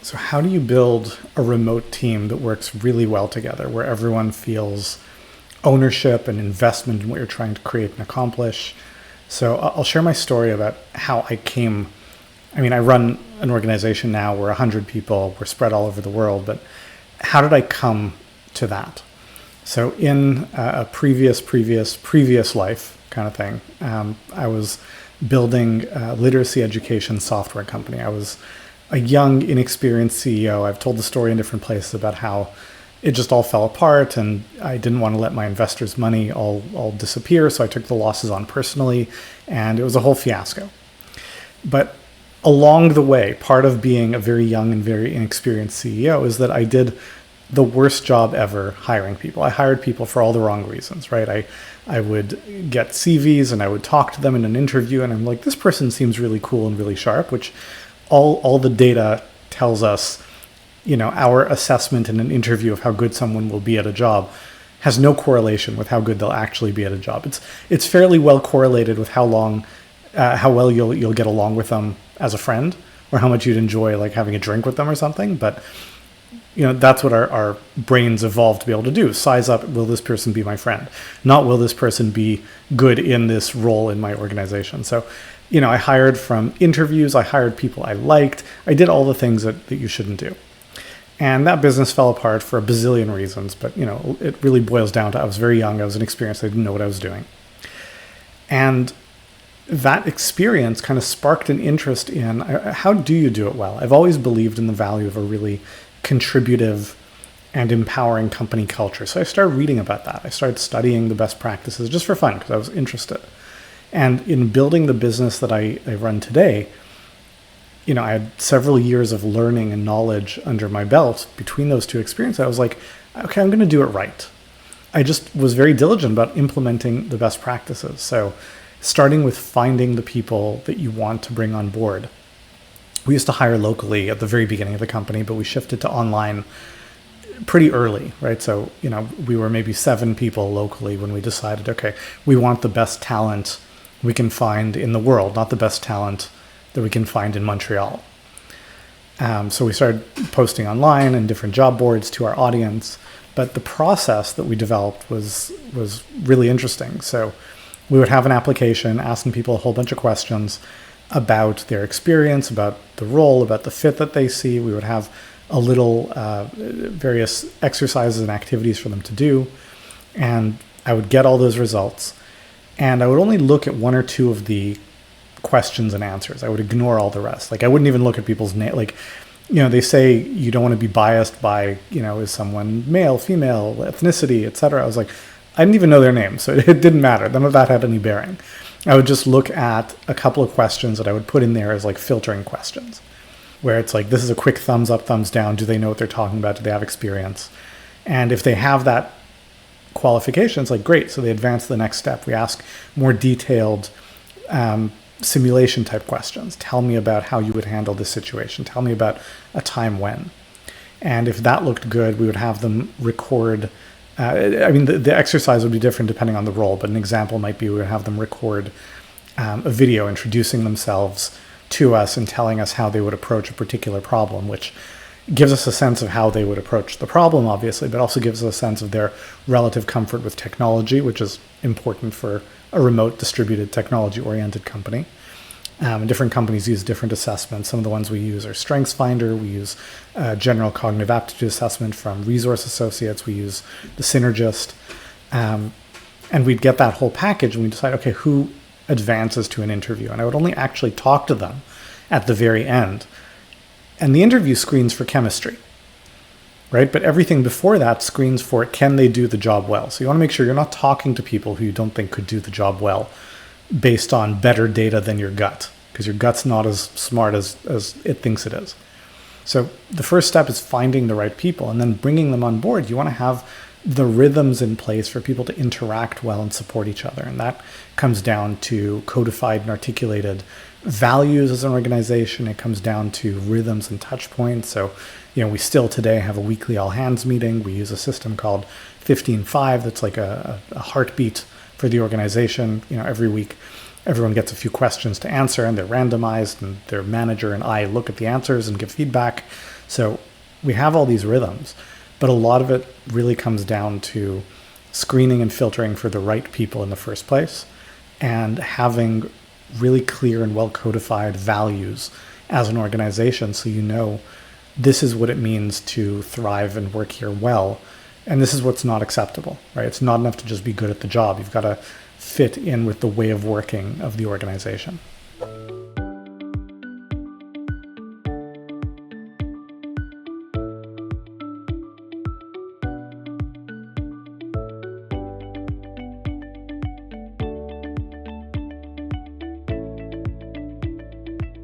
So how do you build a remote team that works really well together, where everyone feels ownership and investment in what you're trying to create and accomplish? So I'll share my story about how I came. I mean, I run an organization now. We're 100 people. We're spread all over the world. But how did I come to that? So in a previous life kind of thing, I was building a literacy education software company. I was a young, inexperienced CEO. I've told the story in different places about how it just all fell apart, and I didn't want to let my investors' money all disappear, so I took the losses on personally, and it was a whole fiasco. But along the way, part of being a very young and very inexperienced CEO is that I did the worst job ever hiring people. I hired people for all the wrong reasons, right? I would get CVs and I would talk to them in an interview, and I'm like, this person seems really cool and really sharp, which all the data tells us, our assessment in an interview of how good someone will be at a job has no correlation with how good they'll actually be at a job. It's fairly well correlated with how well you'll get along with them as a friend, or how much you'd enjoy like having a drink with them or something. But that's what our brains evolved to be able to do. Size up, will this person be my friend? Not will this person be good in this role in my organization. So, I hired from interviews, I hired people I liked, I did all the things that you shouldn't do. And that business fell apart for a bazillion reasons, but it really boils down to I was very young, I was inexperienced, I didn't know what I was doing. And that experience kind of sparked an interest in how do you do it well? I've always believed in the value of a really contributive and empowering company culture. So I started reading about that. I started studying the best practices just for fun because I was interested. And in building the business that I run today, I had several years of learning and knowledge under my belt between those two experiences. I was like, okay, I'm going to do it right. I just was very diligent about implementing the best practices. So starting with finding the people that you want to bring on board. We used to hire locally at the very beginning of the company, but we shifted to online pretty early, right? So, we were maybe 7 people locally when we decided, okay, we want the best talent we can find in the world, not the best talent that we can find in Montreal. So we started posting online and different job boards to our audience, but the process that we developed was really interesting. So we would have an application asking people a whole bunch of questions about their experience, about the role, about the fit that they see. We would have a little various exercises and activities for them to do, and I would get all those results. And I would only look at 1 or 2 of the questions and answers. I would ignore all the rest. Like I wouldn't even look at people's name. Like, they say you don't want to be biased by, is someone male, female, ethnicity, etc. I was like, I didn't even know their name, so it didn't matter. None of that had any bearing. I would just look at a couple of questions that I would put in there as like filtering questions, where it's like, this is a quick thumbs up, thumbs down. Do they know what they're talking about? Do they have experience? And if they have that qualification, it's like, great. So they advance to the next step. We ask more detailed simulation type questions. Tell me about how you would handle this situation. Tell me about a time when. And if that looked good, we would have them record. The exercise would be different depending on the role, but an example might be we would have them record a video introducing themselves to us and telling us how they would approach a particular problem, which gives us a sense of how they would approach the problem, obviously, but also gives us a sense of their relative comfort with technology, which is important for a remote, distributed, technology-oriented company. Different companies use different assessments. Some of the ones we use are StrengthsFinder. We use General Cognitive Aptitude Assessment from Resource Associates. We use the Synergist. And we'd get that whole package and we'd decide, okay, who advances to an interview? And I would only actually talk to them at the very end. And the interview screens for chemistry, right? But everything before that screens for, can they do the job well? So you want to make sure you're not talking to people who you don't think could do the job well based on better data than your gut, because your gut's not as smart as it thinks it is. So the first step is finding the right people and then bringing them on board. You want to have the rhythms in place for people to interact well and support each other. And that comes down to codified and articulated values as an organization. It comes down to rhythms and touch points. So, we still today have a weekly all hands meeting. We use a system called 15-5 that's like a heartbeat for the organization. Every week everyone gets a few questions to answer and they're randomized, and their manager and I look at the answers and give feedback. So we have all these rhythms, but a lot of it really comes down to screening and filtering for the right people in the first place, and having really clear and well codified values as an organization, so you know this is what it means to thrive and work here well, and this is what's not acceptable, right? It's not enough to just be good at the job. You've got to fit in with the way of working of the organization.